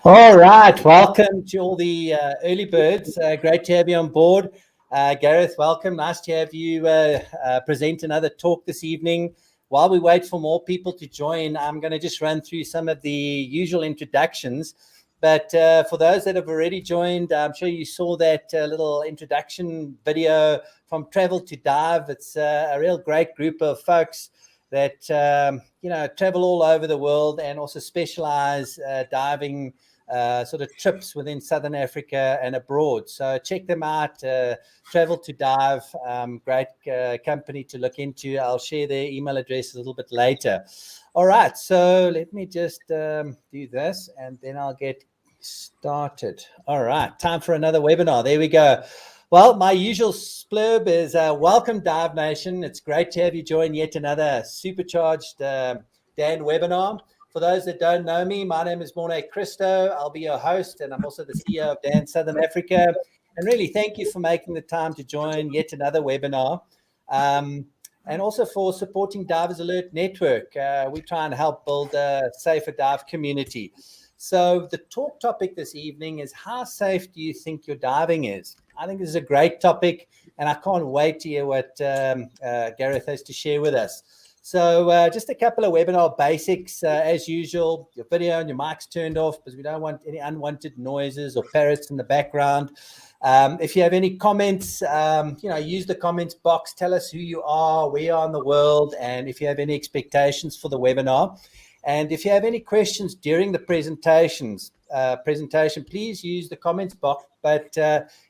All right, welcome to all the early birds. Great to have you on board. Gareth, welcome. Nice to have you present another talk this evening. While we wait for more people to join, I'm going to just run through some of the usual introductions. But for those that have already joined, I'm sure you saw that little introduction video from Travel to Dive. It's a real great group of folks that travel all over the world and also specialize diving sort of trips within Southern Africa and abroad. So check them out. Travel to Dive, great company to look into. I'll share their email address a little bit later. All right, so let me just do this and then I'll get started. All right, time for another webinar. There we go. Well, my usual splurb is welcome, Dive Nation. It's great to have you join yet another supercharged Dan webinar. For those that don't know me, my name is Morne Christo. I'll be your host, and I'm also the CEO of Dan Southern Africa. And really, thank you for making the time to join yet another webinar. And also for supporting Divers Alert Network. We try and help build a safer dive community. So the talk topic this evening is, how safe do you think your diving is? I think this is a great topic, and I can't wait to hear what Gareth has to share with us. So just a couple of webinar basics. As usual, your video and your mic's turned off because we don't want any unwanted noises or parrots in the background. If you have any comments, use the comments box. Tell us who you are, where you are in the world, and if you have any expectations for the webinar. And if you have any questions during the presentation, please use the comments box, but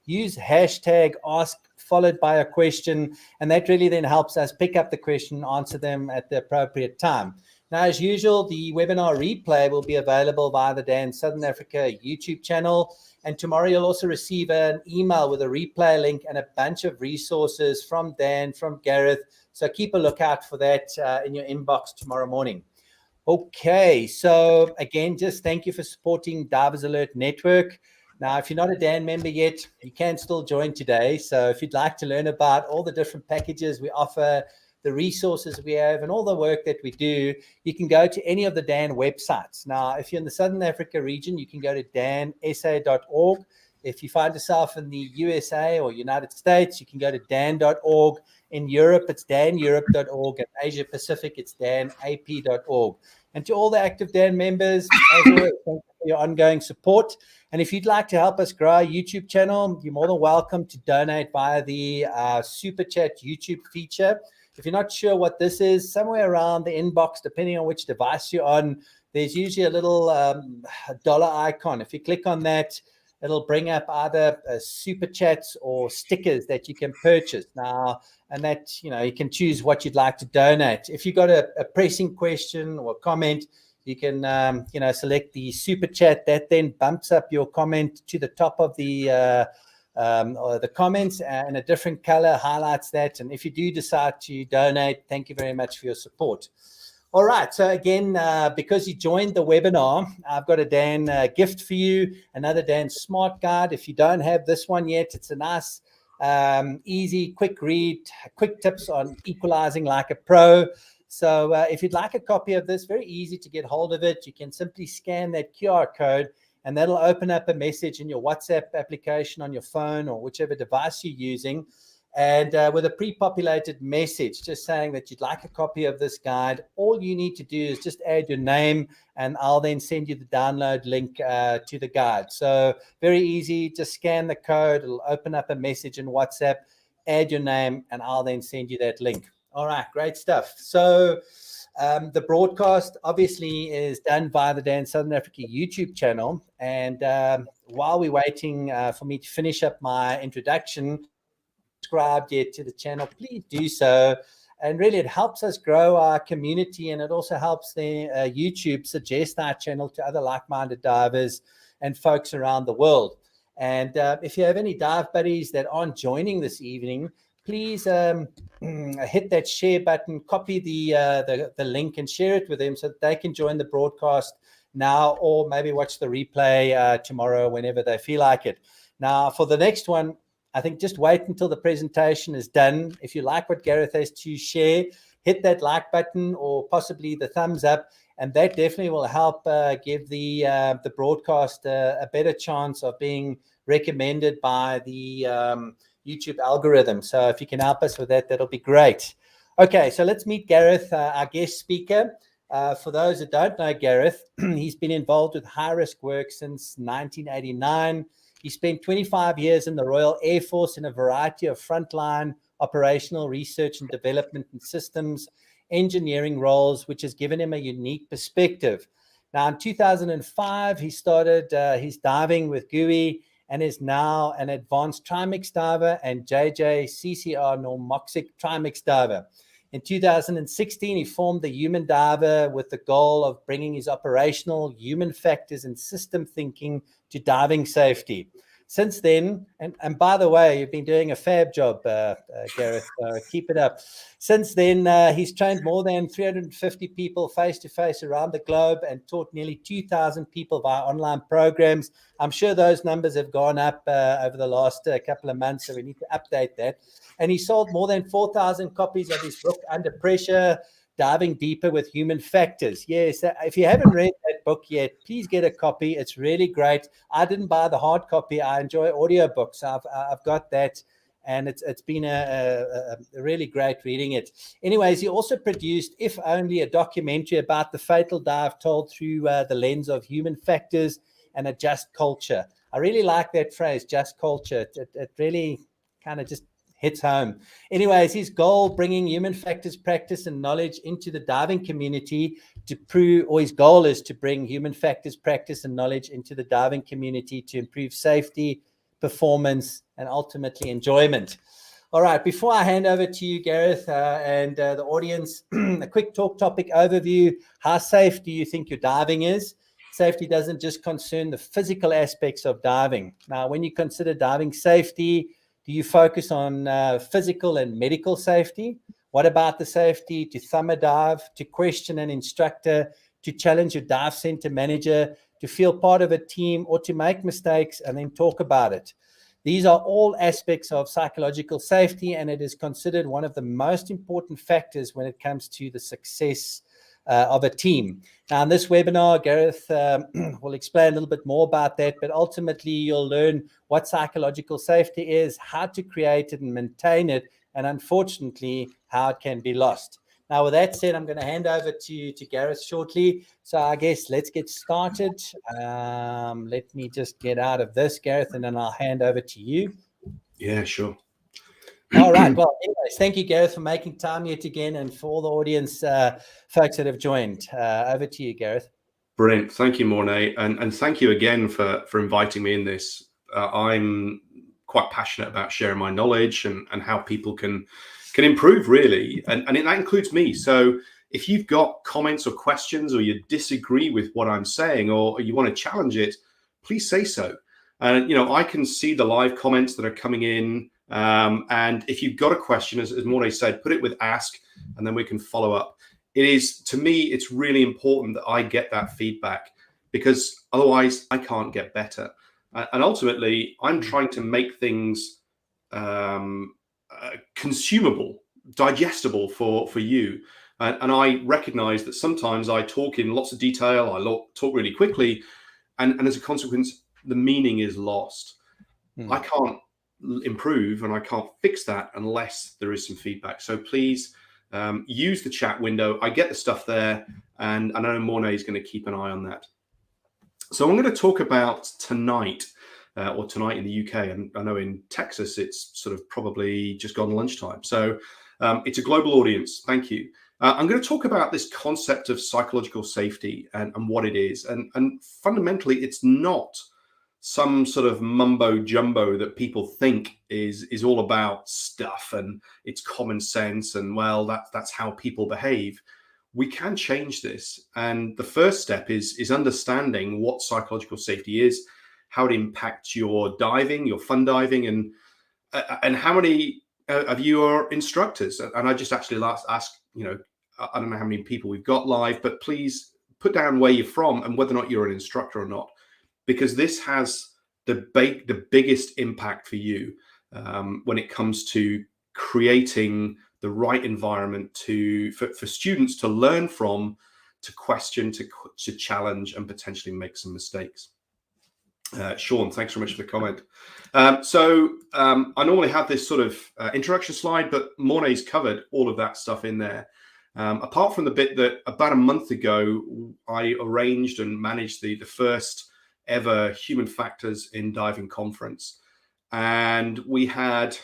use hashtag ask followed by a question, and that really then helps us pick up the question and answer them at the appropriate time. Now, as usual, the webinar replay will be available via the Dan Southern Africa YouTube channel, and tomorrow you'll also receive an email with a replay link and a bunch of resources from Dan, from Gareth, so keep a lookout for that in your inbox tomorrow morning. Okay, so again, just thank you for supporting Divers Alert Network. Now, if you're not a Dan member yet, you can still join today. So if you'd like to learn about all the different packages we offer, the resources we have, and all the work that we do, you can go to any of the Dan websites. Now, if you're in the Southern Africa region, you can go to dansa.org. If you find yourself in the USA or United States, you can go to dan.org. In Europe, it's daneurope.org, and Asia Pacific, it's danap.org. And to all the active Dan members, as always, thank you for your ongoing support. And if you'd like to help us grow our YouTube channel, you're more than welcome to donate via the Super Chat YouTube feature. If you're not sure what this is, somewhere around the inbox, depending on which device you're on, there's usually a little dollar icon. If you click on that, it'll bring up either super chats or stickers that you can purchase now, and that, you can choose what you'd like to donate. If you've got a pressing question or comment, you can, select the super chat. That then bumps up your comment to the top of the comments, and a different color highlights that. And if you do decide to donate, thank you very much for your support. All right, so again, because you joined the webinar, I've got a Dan gift for you, another Dan Smart Guide. If you don't have this one yet, it's a nice, easy, quick read, quick tips on equalizing like a pro. So if you'd like a copy of this, very easy to get hold of it. You can simply scan that QR code, and that'll open up a message in your WhatsApp application on your phone or whichever device you're using. And with a pre-populated message just saying that you'd like a copy of this guide, all you need to do is just add your name, and I'll then send you the download link to the guide. So very easy, just scan the code, it'll open up a message in WhatsApp, add your name, and I'll then send you that link. All right, great stuff. So the broadcast obviously is done via the Dan Southern Africa YouTube channel. And while we're waiting for me to finish up my introduction, subscribed yet to the channel, please do so. And really, it helps us grow our community, and it also helps the YouTube suggest our channel to other like-minded divers and folks around the world. And if you have any dive buddies that aren't joining this evening, please hit that share button, copy the link, and share it with them so that they can join the broadcast now, or maybe watch the replay tomorrow whenever they feel like it. Now, for the next one, I think just wait until the presentation is done. If you like what Gareth has to share, hit that like button or possibly the thumbs up, and that definitely will help give the broadcast a better chance of being recommended by the YouTube algorithm. So if you can help us with that, that'll be great. Okay, so let's meet Gareth, our guest speaker. For those that don't know Gareth, he's been involved with high-risk work since 1989. He spent 25 years in the Royal Air Force in a variety of frontline operational research and development and systems engineering roles, which has given him a unique perspective. Now, in 2005, he started his diving with GUI and is now an advanced trimix diver and JJCCR normoxic trimix diver. In 2016, he formed the Human Diver with the goal of bringing his operational human factors and system thinking to diving safety. Since then, and by the way, you've been doing a fab job, Gareth, keep it up. Since then, he's trained more than 350 people face-to-face around the globe and taught nearly 2,000 people via online programs. I'm sure those numbers have gone up over the last couple of months, so we need to update that. And he sold more than 4,000 copies of his book, Under Pressure, Diving Deeper with Human Factors. Yes, if you haven't read that book yet, please get a copy. It's really great. I didn't buy the hard copy. I enjoy audiobooks. I've got that, and it's been a really great reading it. Anyways, he also produced, if only, a documentary about the fatal dive told through the lens of human factors and a just culture. I really like that phrase, just culture. It really kind of just hits home. Anyways, his goal, bringing human factors practice and knowledge into the diving community to prove, or his goal is to bring human factors practice and knowledge into the diving community to improve safety, performance, and ultimately enjoyment. All right, before I hand over to you, Gareth, and the audience, a quick talk topic overview. How safe do you think your diving is? Safety doesn't just concern the physical aspects of diving. Now, when you consider diving safety, do you focus on physical and medical safety? What about the safety to thumb a dive, to question an instructor, to challenge your dive center manager, to feel part of a team, or to make mistakes and then talk about it? These are all aspects of psychological safety, and it is considered one of the most important factors when it comes to the success of a team. Now, in this webinar, Gareth will explain a little bit more about that, but ultimately you'll learn what psychological safety is, how to create it and maintain it, and unfortunately, how it can be lost. Now, with that said, I'm going to hand over to Gareth shortly. So I guess let's get started. Let me just get out of this, Gareth, and then I'll hand over to you. Yeah, sure. All right. Well, anyways, thank you, Gareth, for making time yet again, and for all the audience folks that have joined. Over to you, Gareth. Brilliant. Thank you, Mornay. And thank you again for inviting me in this. I'm quite passionate about sharing my knowledge and how people can improve, really. And that includes me. So if you've got comments or questions, or you disagree with what I'm saying, or you want to challenge it, please say so. And, I can see the live comments that are coming in. And if you've got a question, as Mornay said, put it with ask, and then we can follow up. It is, to me, it's really important that I get that feedback, because otherwise I can't get better. And ultimately, I'm trying to make things consumable, digestible for you. And I recognize that sometimes I talk in lots of detail, I talk really quickly, and as a consequence, the meaning is lost. I can't improve and I can't fix that unless there is some feedback. So please use the chat window. I get the stuff there, and I know Mornay is going to keep an eye on that. So I'm going to talk about tonight, or tonight in the UK, and I know in Texas it's sort of probably just gone lunchtime. So it's a global audience. Thank you. I'm going to talk about this concept of psychological safety and what it is. And fundamentally, it's not some sort of mumbo jumbo that people think is all about stuff and it's common sense and, well, that's how people behave. We can change this. And the first step is understanding what psychological safety is, how it impacts your diving, your fun diving, and how many of you are instructors. And I just actually ask, I don't know how many people we've got live, but please put down where you're from and whether or not you're an instructor or not, because this has the biggest impact for you when it comes to creating the right environment for students to learn from, question, to challenge, and potentially make some mistakes. Sean, thanks very much for the comment. I normally have this sort of introduction slide, but Mornay's covered all of that stuff in there. Apart from the bit that about a month ago, I arranged and managed the first ever Human Factors in Diving conference. And we had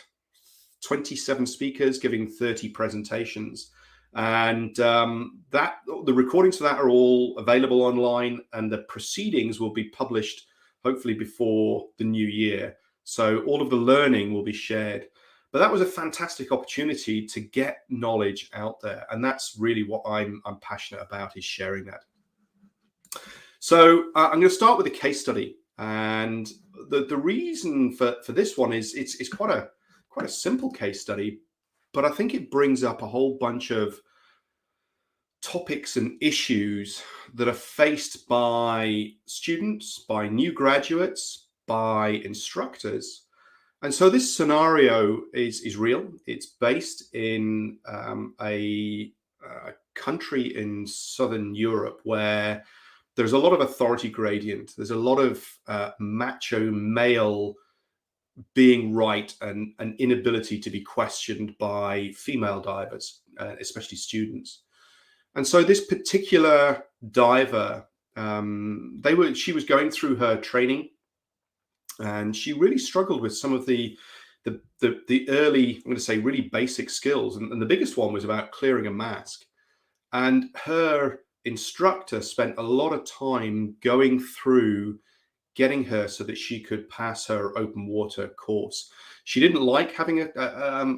27 speakers giving 30 presentations. And the recordings for that are all available online, and the proceedings will be published hopefully before the new year. So all of the learning will be shared. But that was a fantastic opportunity to get knowledge out there. And that's really what I'm passionate about, is sharing that. So I'm going to start with a case study. And the reason for this one is it's quite a simple case study, but I think it brings up a whole bunch of topics and issues that are faced by students, by new graduates, by instructors. And so this scenario is real. It's based in a country in Southern Europe where there's a lot of authority gradient. There's a lot of macho male being right and an inability to be questioned by female divers, especially students. And so this particular diver, she was going through her training, and she really struggled with some of the early, I'm going to say, really basic skills. And the biggest one was about clearing a mask. And her instructor spent a lot of time going through getting her so that she could pass her open water course. She didn't like having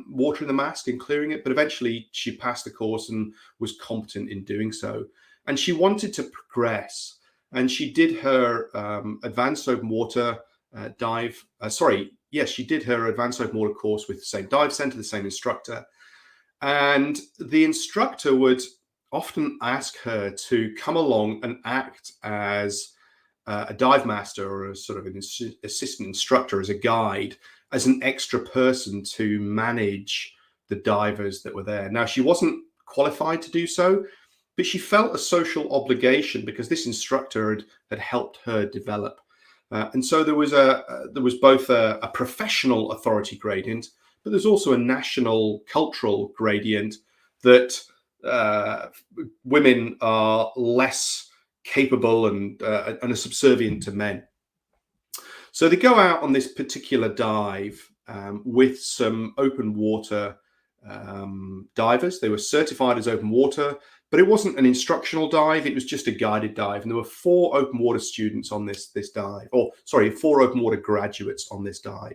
water in the mask and clearing it, but eventually she passed the course and was competent in doing so. And she wanted to progress. And she did her advanced open water she did her advanced open water course with the same dive center, the same instructor. And the instructor would often ask her to come along and act as a dive master or a sort of an assistant instructor, as a guide, as an extra person to manage the divers that were there. Now, she wasn't qualified to do so, but she felt a social obligation because this instructor had helped her develop. And so there was both a professional authority gradient, but there's also a national cultural gradient that women are less capable and are subservient to men. So they go out on this particular dive with some open water divers. They were certified as open water, but it wasn't an instructional dive. It was just a guided dive. And there were 4 open water students on this dive, 4 open water graduates on this dive.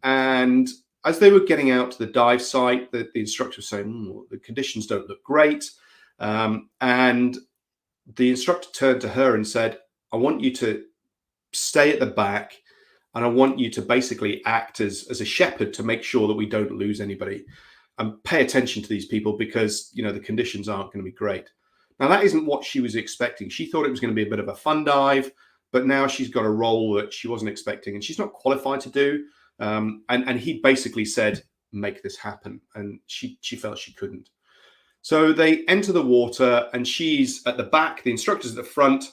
And as they were getting out to the dive site, the instructor was saying, the conditions don't look great. And the instructor turned to her and said, I want you to stay at the back, and I want you to basically act as a shepherd to make sure that we don't lose anybody, and pay attention to these people because, the conditions aren't going to be great. Now, that isn't what she was expecting. She thought it was going to be a bit of a fun dive, but now she's got a role that she wasn't expecting and she's not qualified to do. And he basically said, make this happen. And she felt she couldn't. So they enter the water and she's at the back. The instructor's at the front.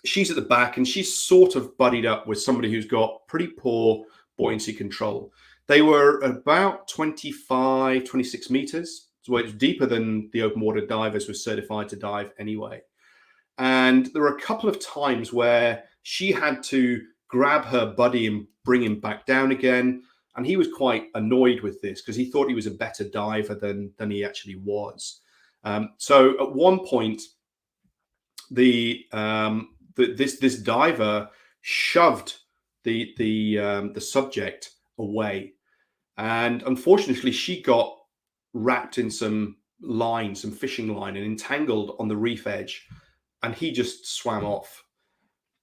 She's at the back and she's sort of buddied up with somebody who's got pretty poor buoyancy control. They were about 25, 26 meters. So it's deeper than the open water divers were certified to dive anyway. And there were a couple of times where she had to grab her buddy and bring him back down again. And he was quite annoyed with this because he thought he was a better diver than he actually was. So at one point, this diver shoved the subject away, and unfortunately, she got wrapped in some fishing line, and entangled on the reef edge, and he just swam off.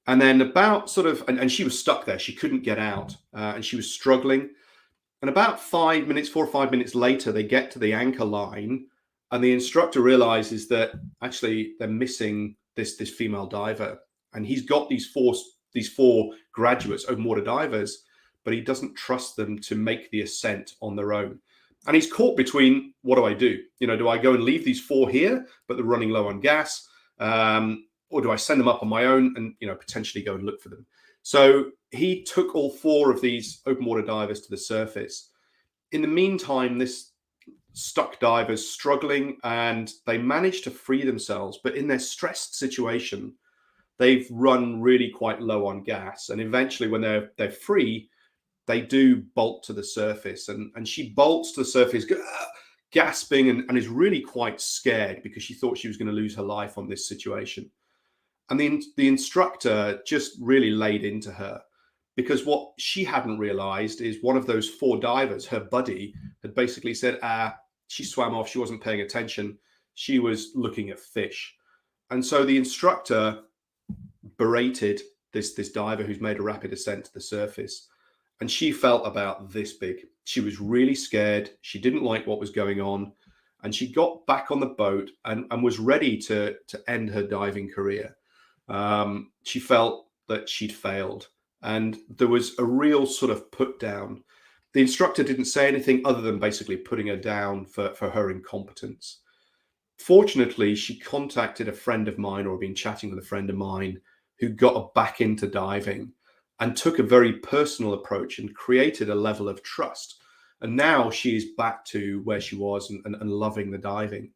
And then and she was stuck there. She couldn't get out, and she was struggling. And about 4 or 5 minutes later, they get to the anchor line, and the instructor realizes that actually they're missing this female diver, and he's got these four graduates, open water divers, but he doesn't trust them to make the ascent on their own. And he's caught between, what do I do? Do I go and leave these 4 here, but they're running low on gas? Or do I send them up on my own and, potentially go and look for them? So he took all 4 of these open water divers to the surface. In the meantime, this stuck diver's struggling, and they managed to free themselves. But in their stressed situation, they've run really quite low on gas. And eventually, when they're free, they do bolt to the surface, and she bolts to the surface, gasping, and is really quite scared because she thought she was going to lose her life on this situation. And the instructor just really laid into her, because what she hadn't realized is one of those 4 divers, her buddy, had basically said, she swam off, she wasn't paying attention, she was looking at fish. And so the instructor berated this diver who's made a rapid ascent to the surface. And she felt about this big. She was really scared. She didn't like what was going on. And she got back on the boat and was ready to end her diving career. She felt that she'd failed. And there was a real sort of put down. The instructor didn't say anything other than basically putting her down for her incompetence. Fortunately, she contacted a friend of mine, or been chatting with a friend of mine, who got her back into diving and took a very personal approach and created a level of trust. And now she's back to where she was and loving the diving.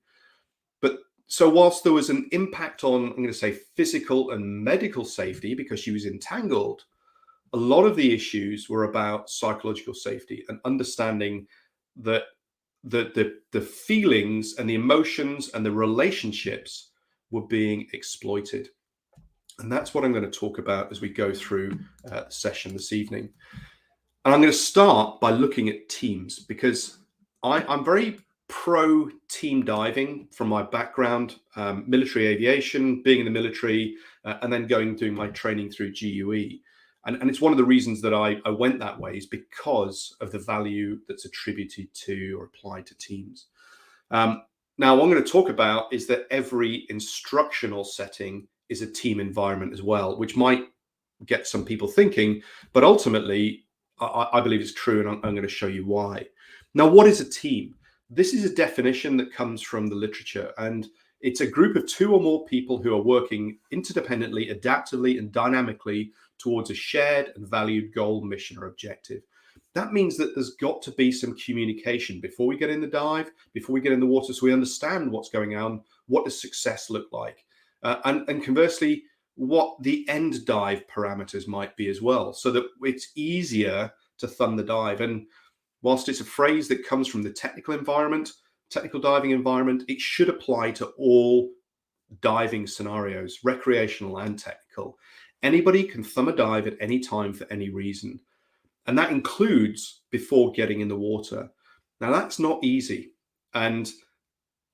But so whilst there was an impact on, I'm going to say, physical and medical safety because she was entangled, a lot of the issues were about psychological safety and understanding that the feelings and the emotions and the relationships were being exploited. And that's what I'm going to talk about as we go through the session this evening. And I'm going to start by looking at teams, because I'm very pro team diving from my background, military aviation, being in the military, and then doing my training through GUE. And it's one of the reasons that I went that way, is because of the value that's attributed to or applied to teams. Now, what I'm going to talk about is that every instructional setting is a team environment as well, which might get some people thinking, but ultimately, I believe it's true, and I'm going to show you why. Now, what is a team? This is a definition that comes from the literature, and it's a group of 2 or more people who are working interdependently, adaptively, and dynamically towards a shared and valued goal, mission, or objective. That means that there's got to be some communication before we get in the dive, before we get in the water, so we understand what's going on, what does success look like, and conversely, what the end dive parameters might be as well, so that it's easier to thumb the dive. And whilst it's a phrase that comes from the technical diving environment, it should apply to all diving scenarios, recreational and technical. Anybody can thumb a dive at any time for any reason. And that includes before getting in the water. Now, that's not easy. And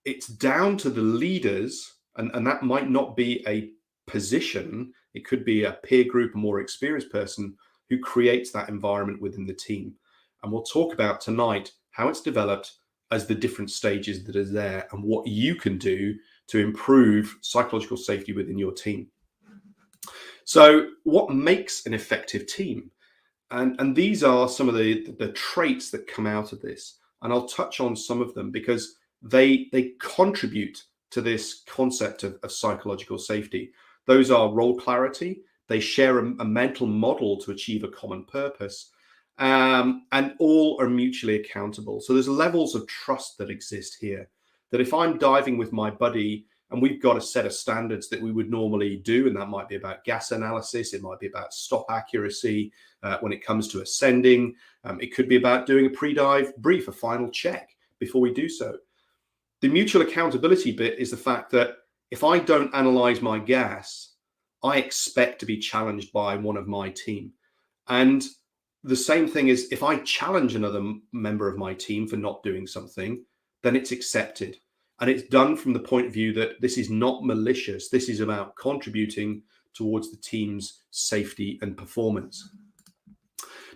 it's down to the leaders, and that might not be a position. It could be a peer group, a more experienced person who creates that environment within the team. And we'll talk about tonight how it's developed as the different stages that are there and what you can do to improve psychological safety within your team. So what makes an effective team? And these are some of the traits that come out of this. And I'll touch on some of them because they contribute to this concept of psychological safety. Those are role clarity. They share a mental model to achieve a common purpose. And all are mutually accountable. So there's levels of trust that exist here, that if I'm diving with my buddy and we've got a set of standards that we would normally do, and that might be about gas analysis, it might be about stop accuracy when it comes to ascending, it could be about doing a pre-dive brief, a final check before we do so. The mutual accountability bit is the fact that if I don't analyze my gas, I expect to be challenged by one of my team. And the same thing is, if I challenge another member of my team for not doing something, then it's accepted. And it's done from the point of view that this is not malicious. This is about contributing towards the team's safety and performance.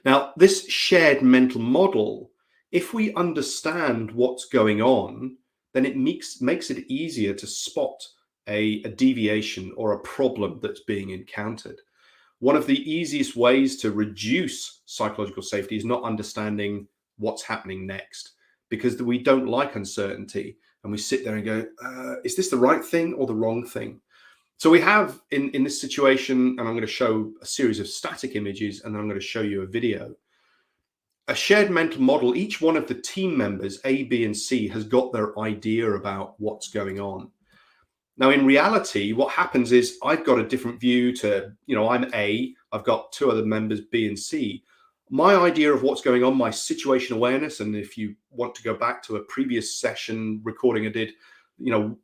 Now, this shared mental model, if we understand what's going on, then it makes it easier to spot a deviation or a problem that's being encountered. One of the easiest ways to reduce psychological safety is not understanding what's happening next, because we don't like uncertainty, and we sit there and go, is this the right thing or the wrong thing? So we have in this situation, and I'm going to show a series of static images, and then I'm going to show you a video. A shared mental model, each one of the team members, A, B, and C, has got their idea about what's going on. Now, in reality, what happens is I've got a different view to, I'm A, I've got two other members, B and C. My idea of what's going on, my situation awareness, and if you want to go back to a previous session recording I did,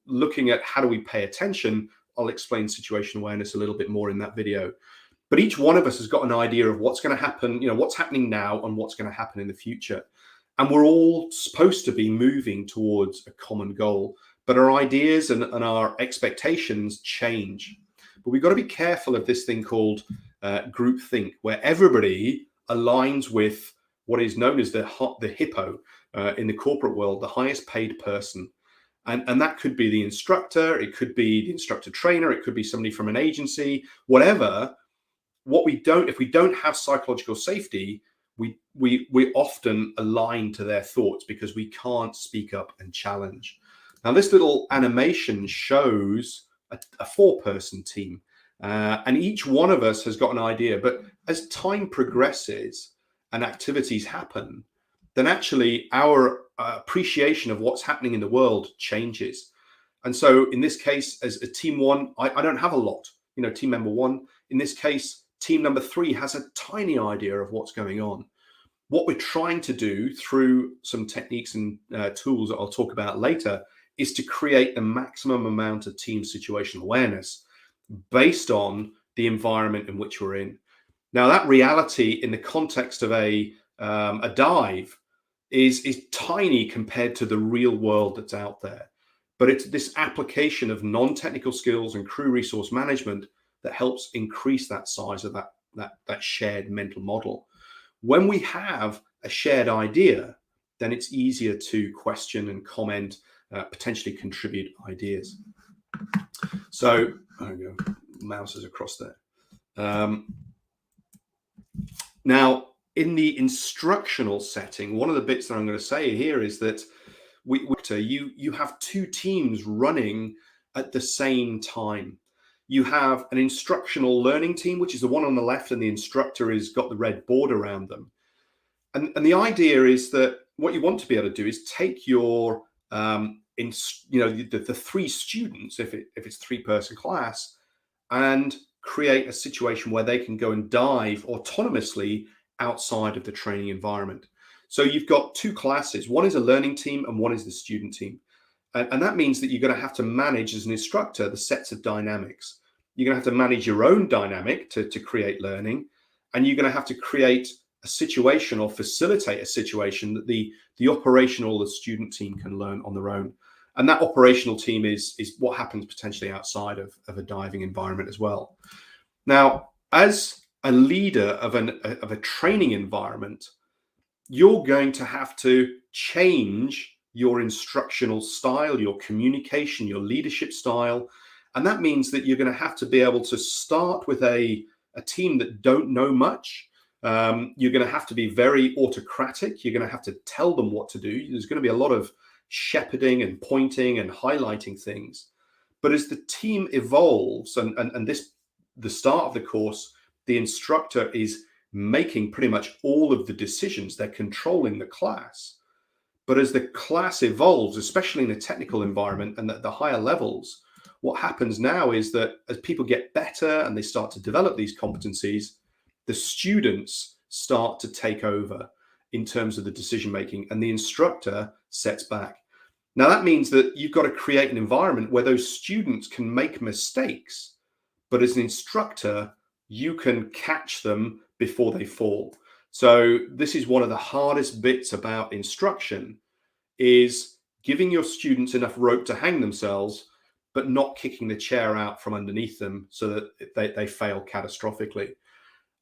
looking at how do we pay attention, I'll explain situation awareness a little bit more in that video. But each one of us has got an idea of what's going to happen, what's happening now and what's going to happen in the future. And we're all supposed to be moving towards a common goal, but our ideas and our expectations change. But we've got to be careful of this thing called groupthink, where everybody aligns with what is known as the hippo in the corporate world, the highest paid person. And that could be the instructor, it could be the instructor trainer, it could be somebody from an agency, whatever. If we don't have psychological safety, we often align to their thoughts because we can't speak up and challenge. Now, this little animation shows a four-person team, and each one of us has got an idea. But as time progresses and activities happen, then actually our appreciation of what's happening in the world changes. And so in this case, as a team one, I don't have a lot, team member one. In this case, team number three has a tiny idea of what's going on. What we're trying to do through some techniques and tools that I'll talk about later is to create the maximum amount of team situational awareness based on the environment in which we're in. Now, that reality in the context of a dive is tiny compared to the real world that's out there. But it's this application of non-technical skills and crew resource management that helps increase that size of that shared mental model. When we have a shared idea, then it's easier to question and comment, potentially contribute ideas. So there we go, mouse is across there. Now, in the instructional setting, one of the bits that I'm going to say here is that you have two teams running at the same time. You have an instructional learning team, which is the one on the left, and the instructor has got the red board around them. And the idea is that what you want to be able to do is take your the three students, if it's three-person class, and create a situation where they can go and dive autonomously outside of the training environment. So you've got two classes. One is a learning team and one is the student team. And that means that you're going to have to manage as an instructor the sets of dynamics. You're going to have to manage your own dynamic to create learning. And you're going to have to create a situation or facilitate a situation that the operational, the student team can learn on their own. And that operational team is what happens potentially outside of a diving environment as well. Now, as a leader of a training environment, you're going to have to change your instructional style, your communication, your leadership style. And that means that you're going to have to be able to start with a team that don't know much. You're going to have to be very autocratic. You're going to have to tell them what to do. There's going to be a lot of shepherding and pointing and highlighting things. But as the team evolves, and the start of the course, the instructor is making pretty much all of the decisions. They're controlling the class. But as the class evolves, especially in a technical environment and at the higher levels, what happens now is that as people get better and they start to develop these competencies, the students start to take over in terms of the decision making, and the instructor sets back. Now, that means that you've got to create an environment where those students can make mistakes, but as an instructor, you can catch them before they fall. So this is one of the hardest bits about instruction, is giving your students enough rope to hang themselves, but not kicking the chair out from underneath them so that they fail catastrophically.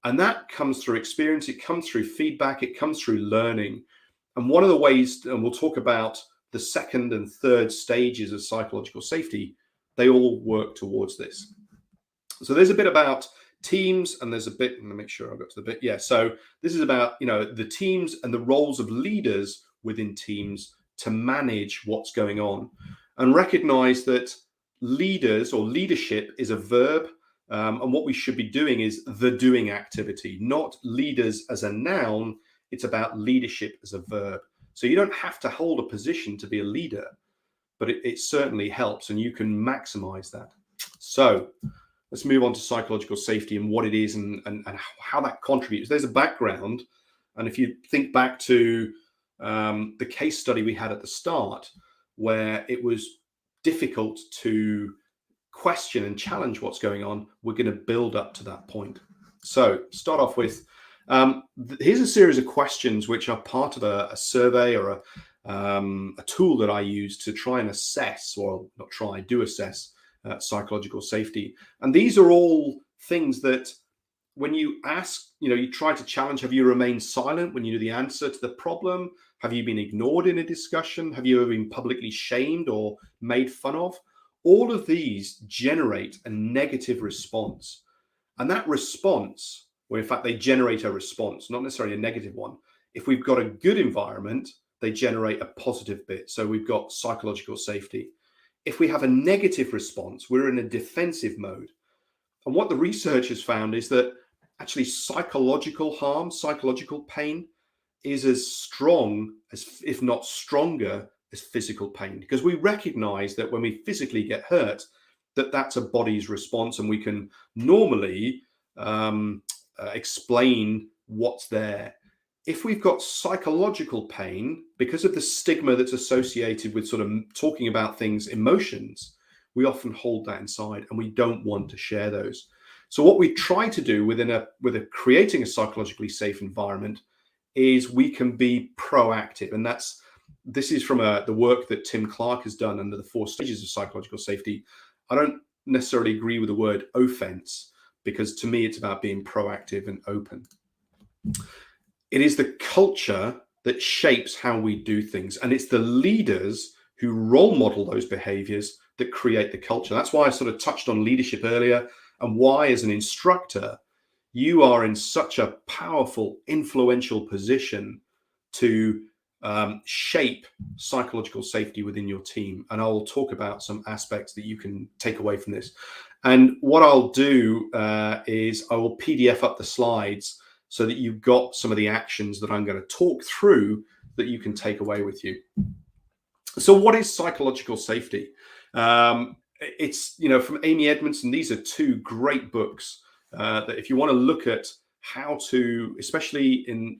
And that comes through experience, it comes through feedback, it comes through learning. And one of the ways, and we'll talk about the second and third stages of psychological safety, they all work towards this. So there's a bit about teams, and there's a bit, let me make sure I got to the bit. Yeah, so this is about, the teams and the roles of leaders within teams to manage what's going on, and recognize that leaders or leadership is a verb. And what we should be doing is the doing activity, not leaders as a noun. It's about leadership as a verb. So you don't have to hold a position to be a leader, but it certainly helps, and you can maximize that. So let's move on to psychological safety and what it is and how that contributes. There's a background. And if you think back to the case study we had at the start, where it was difficult to question and challenge what's going on, we're going to build up to that point. So start off with, here's a series of questions which are part of a survey or a tool that I use to try and assess, or not try, do assess psychological safety. And these are all things that when you ask, you try to challenge, have you remained silent when you knew the answer to the problem? Have you been ignored in a discussion? Have you ever been publicly shamed or made fun of? All of these generate a negative response. And that response, where in fact they generate a response, not necessarily a negative one. If we've got a good environment, they generate a positive bit. So we've got psychological safety. If we have a negative response, we're in a defensive mode. And what the research has found is that actually psychological harm, psychological pain is as strong as, if not stronger, as physical pain, because we recognize that when we physically get hurt, that's a body's response, and we can normally explain what's there. If we've got psychological pain, because of the stigma that's associated with sort of talking about things, emotions, we often hold that inside, and we don't want to share those. So what we try to do with creating a psychologically safe environment is we can be proactive, and this is from the work that Tim Clark has done under the 4 stages of psychological safety. I don't necessarily agree with the word offense, because to me, it's about being proactive and open. It is the culture that shapes how we do things. And it's the leaders who role model those behaviors that create the culture. That's why I sort of touched on leadership earlier, and why as an instructor, you are in such a powerful, influential position to shape psychological safety within your team. And I'll talk about some aspects that you can take away from this. And what I'll do is I will PDF up the slides so that you've got some of the actions that I'm going to talk through that you can take away with you. So what is psychological safety? It's, from Amy Edmondson. These are 2 great books that if you want to look at how to, especially in,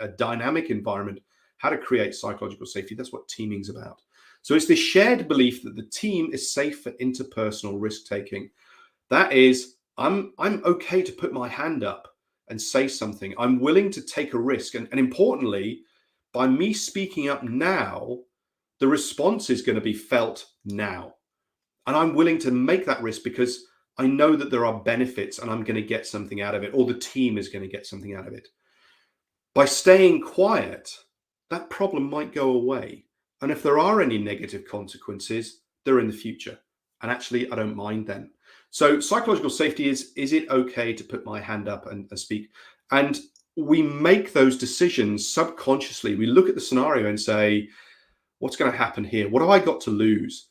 a dynamic environment, how to create psychological safety. That's what teaming's about. So it's the shared belief that the team is safe for interpersonal risk-taking. That is, I'm okay to put my hand up and say something. I'm willing to take a risk. And importantly, by me speaking up now, the response is going to be felt now. And I'm willing to make that risk because I know that there are benefits and I'm going to get something out of it, or the team is going to get something out of it. By staying quiet, that problem might go away. And if there are any negative consequences, they're in the future. And actually, I don't mind then. So psychological safety is it okay to put my hand up and speak? And we make those decisions subconsciously. We look at the scenario and say, what's going to happen here? What have I got to lose?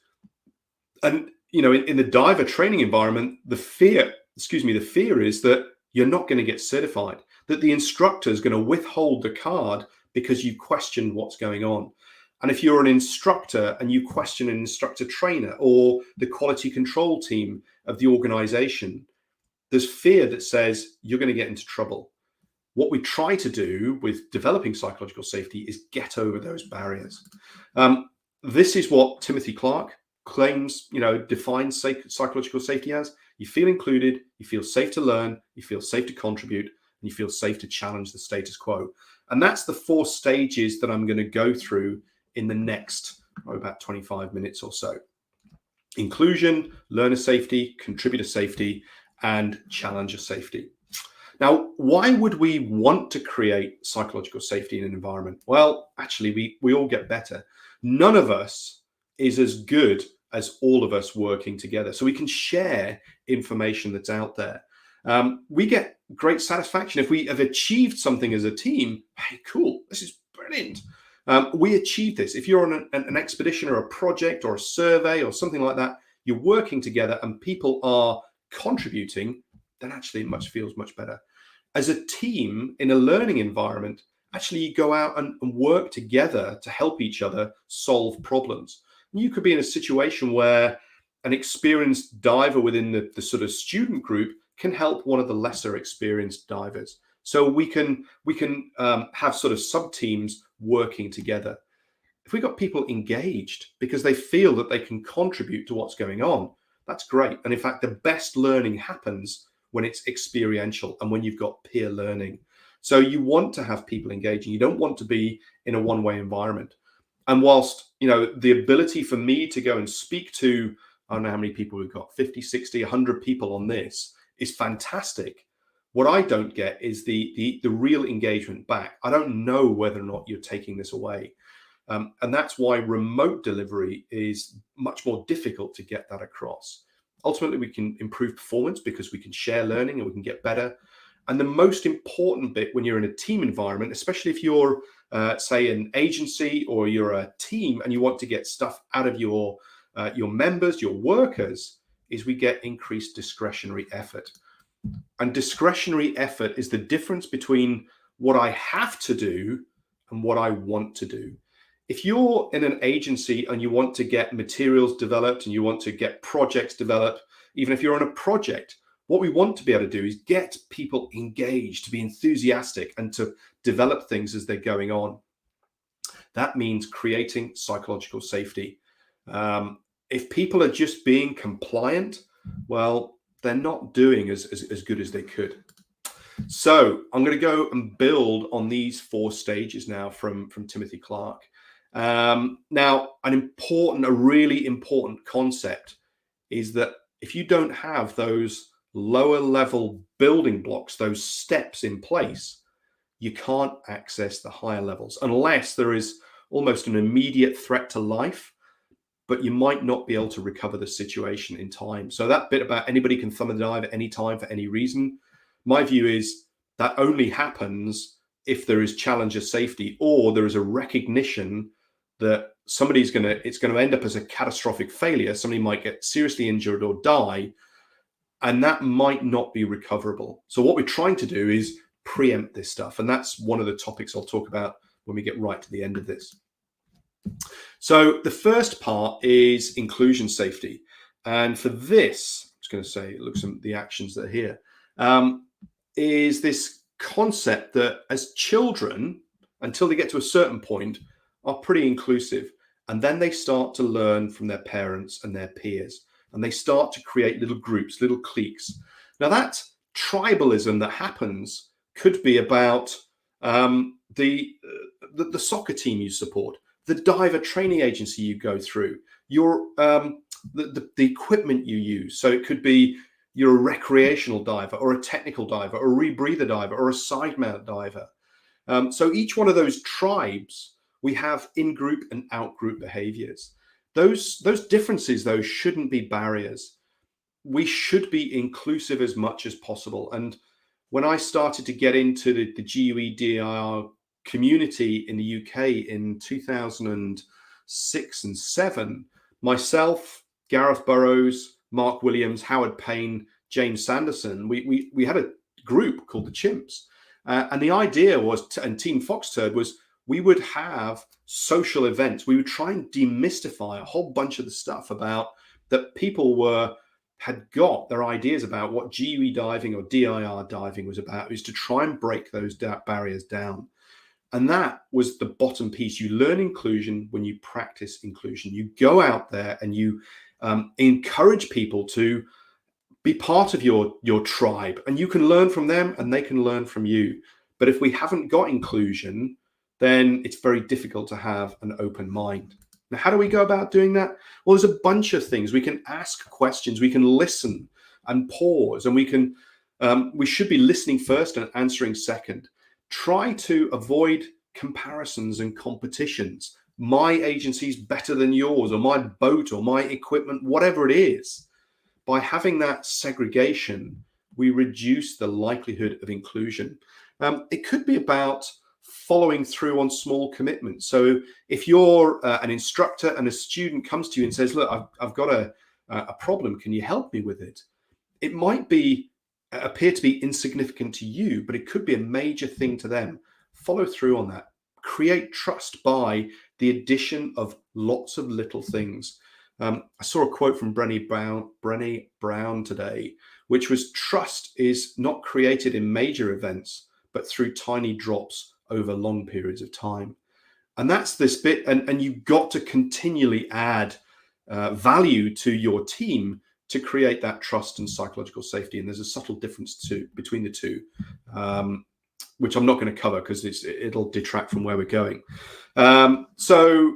And, in the diver training environment, the fear is that you're not going to get certified, that the instructor is going to withhold the card because you questioned what's going on. And if you're an instructor and you question an instructor trainer or the quality control team of the organization, there's fear that says you're going to get into trouble. What we try to do with developing psychological safety is get over those barriers. This is what Timothy Clark claims, defines psychological safety as. You feel included, you feel safe to learn, you feel safe to contribute, and you feel safe to challenge the status quo. And that's the 4 stages that I'm going to go through in the next about 25 minutes or so. Inclusion, learner safety, contributor safety, and challenger safety. Now, why would we want to create psychological safety in an environment? Well, actually, we all get better. None of us is as good as all of us working together. So we can share information that's out there. We get great satisfaction if we have achieved something as a team. Hey, cool, this is brilliant. We achieve this. If you're on an expedition or a project or a survey or something like that, you're working together and people are contributing, then actually it feels much better. As a team in a learning environment, actually you go out and work together to help each other solve problems. And you could be in a situation where an experienced diver within the sort of student group can help one of the lesser experienced divers. So we can have sort of sub teams working together. If we got people engaged because they feel that they can contribute to what's going on, that's great. And in fact, the best learning happens when it's experiential and when you've got peer learning. So you want to have people engaging. You don't want to be in a one-way environment. And whilst, the ability for me to go and speak to, I don't know how many people we've got, 50, 60, 100 people on this is fantastic. What I don't get is the real engagement back. I don't know whether or not you're taking this away. And that's why remote delivery is much more difficult to get that across. Ultimately, we can improve performance because we can share learning and we can get better. And the most important bit when you're in a team environment, especially if you're, say, an agency or you're a team and you want to get stuff out of your members, your workers, is we get increased discretionary effort. And discretionary effort is the difference between what I have to do and what I want to do. If you're in an agency and you want to get materials developed and you want to get projects developed, even if you're on a project, what we want to be able to do is get people engaged, to be enthusiastic and to develop things as they're going on. That means creating psychological safety. If people are just being compliant, well, they're not doing as good as they could. So I'm going to go and build on these 4 stages now from Timothy Clark. Now, a really important concept is that if you don't have those lower level building blocks, those steps in place, you can't access the higher levels unless there is almost an immediate threat to life, but you might not be able to recover the situation in time. So that bit about anybody can thumb a dive at any time for any reason, my view is that only happens if there is challenger safety or there is a recognition that it's going to end up as a catastrophic failure. Somebody might get seriously injured or die, and that might not be recoverable. So what we're trying to do is preempt this stuff. And that's one of the topics I'll talk about when we get right to the end of this. So the first part is inclusion safety. And for this, I'm just going to say, look at the actions that are here, is this concept that as children, until they get to a certain point, are pretty inclusive. And then they start to learn from their parents and their peers. And they start to create little groups, little cliques. Now that tribalism that happens could be about the soccer team you support, the diver training agency you go through, your the equipment you use. So it could be you're a recreational diver or a technical diver or a rebreather diver or a side mount diver. So each one of those tribes, we have in-group and out-group behaviors. Those differences, though, shouldn't be barriers. We should be inclusive as much as possible. And when I started to get into the GUE DIR community in the UK in 2006 and 7, myself, Gareth Burrows, Mark Williams, Howard Payne, James Sanderson, we had a group called the Chimps. And the idea was, and Team Foxturd was, we would have social events. We would try and demystify a whole bunch of the stuff about that people had got their ideas about what GUE diving or DIR diving was about, is to try and break those barriers down. And that was the bottom piece. You learn inclusion when you practice inclusion. You go out there and you encourage people to be part of your tribe, and you can learn from them and they can learn from you. But if we haven't got inclusion, then it's very difficult to have an open mind. Now, how do we go about doing that? Well, there's a bunch of things. We can ask questions, we can listen and pause, and we should be listening first and answering second. Try to avoid comparisons and competitions. My agency's better than yours, or my boat, or my equipment, whatever it is. By having that segregation, we reduce the likelihood of inclusion. It could be about following through on small commitments. So if you're an instructor and a student comes to you and says, look, I've got a problem, can you help me with it? It might appear to be insignificant to you, but it could be a major thing to them. Follow through on that. Create trust by the addition of lots of little things. I saw a quote from Brené Brown today, which was, trust is not created in major events, but through tiny drops over long periods of time. And that's this bit, and you've got to continually add value to your team to create that trust and psychological safety. And there's a subtle difference between the two, which I'm not going to cover because it'll detract from where we're going. So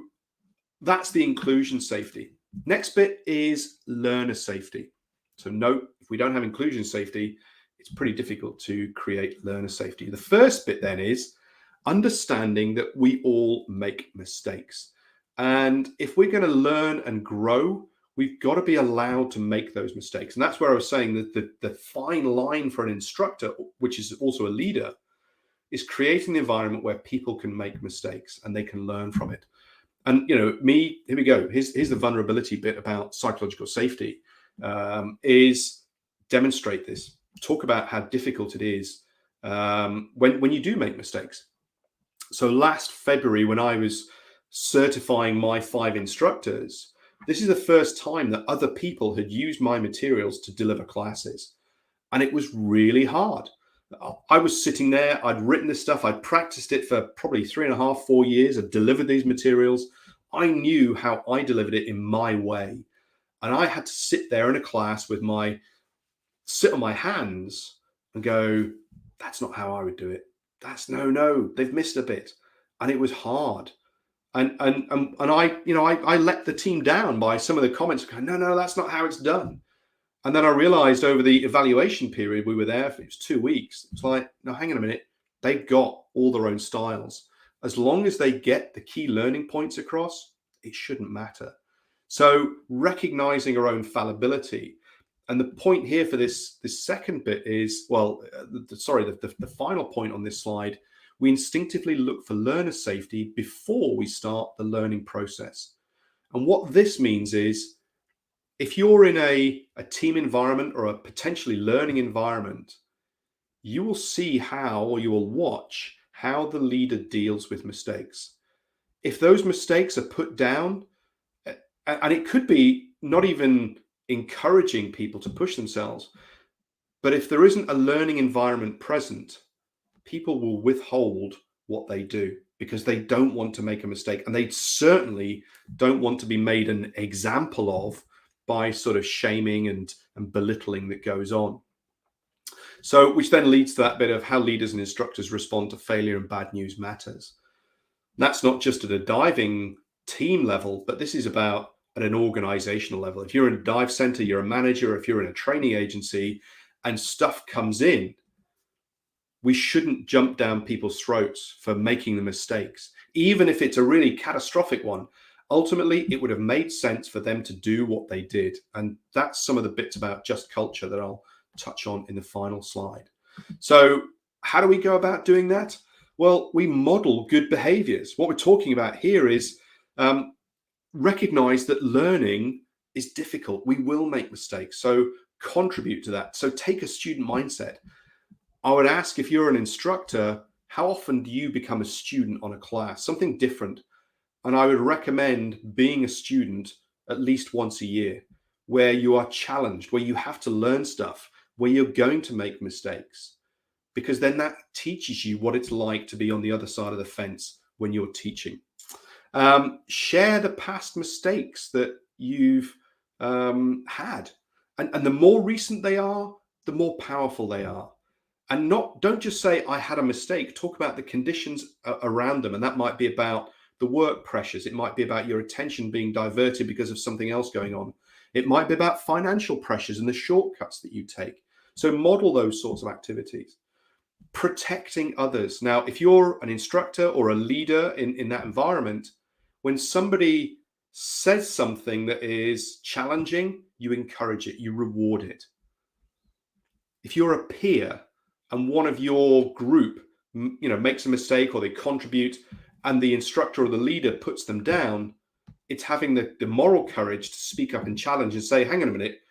that's the inclusion safety. Next bit is learner safety. So note, if we don't have inclusion safety, it's pretty difficult to create learner safety. The first bit then is understanding that we all make mistakes. And if we're going to learn and grow, we've got to be allowed to make those mistakes. And that's where I was saying that the fine line for an instructor, which is also a leader, is creating the environment where people can make mistakes and they can learn from it. And, here we go. Here's the vulnerability bit about psychological safety, is demonstrate this. Talk about how difficult it is when you do make mistakes. So last February, when I was certifying my 5 instructors, this is the first time that other people had used my materials to deliver classes. And it was really hard. I was sitting there, I'd written this stuff, I'd practiced it for probably 3.5, 4 years, I'd delivered these materials. I knew how I delivered it in my way. And I had to sit there in a class sit on my hands and go, that's not how I would do it. That's no, they've missed a bit. And it was hard. And I let the team down by some of the comments going, no, that's not how it's done. And then I realized over the evaluation period we were there for, it was 2 weeks. It's like, no, hang on a minute. They've got all their own styles. As long as they get the key learning points across, it shouldn't matter. So recognizing our own fallibility. And the point here for this second bit is, the final point on this slide, we instinctively look for learner safety before we start the learning process. And what this means is, if you're in a team environment or a potentially learning environment, you will see or you will watch how the leader deals with mistakes. If those mistakes are put down, and it could be not even encouraging people to push themselves, but if there isn't a learning environment present, people will withhold what they do because they don't want to make a mistake, and they certainly don't want to be made an example of by sort of shaming and belittling that goes on. So, which then leads to that bit of how leaders and instructors respond to failure and bad news matters. That's not just at a diving team level, but this is about at an organizational level. If you're in a dive center, you're a manager, if you're in a training agency and stuff comes in, we shouldn't jump down people's throats for making the mistakes, even if it's a really catastrophic one. Ultimately, it would have made sense for them to do what they did. And that's some of the bits about just culture that I'll touch on in the final slide. So how do we go about doing that? Well, we model good behaviors. What we're talking about here is recognize that learning is difficult. We will make mistakes. So contribute to that. So take a student mindset. I would ask, if you're an instructor, how often do you become a student on a class? Something different. And I would recommend being a student at least once a year, where you are challenged, where you have to learn stuff, where you're going to make mistakes, because then that teaches you what it's like to be on the other side of the fence when you're teaching. Share the past mistakes that you've had. And the more recent they are, the more powerful they are. And don't just say, I had a mistake. Talk about the conditions around them. And that might be about the work pressures. It might be about your attention being diverted because of something else going on. It might be about financial pressures and the shortcuts that you take. So model those sorts of activities. Protecting others. Now, if you're an instructor or a leader in that environment, when somebody says something that is challenging, you encourage it, you reward it. If you're a peer and one of your group makes a mistake or they contribute and the instructor or the leader puts them down, it's having the moral courage to speak up and challenge and say, hang on a minute,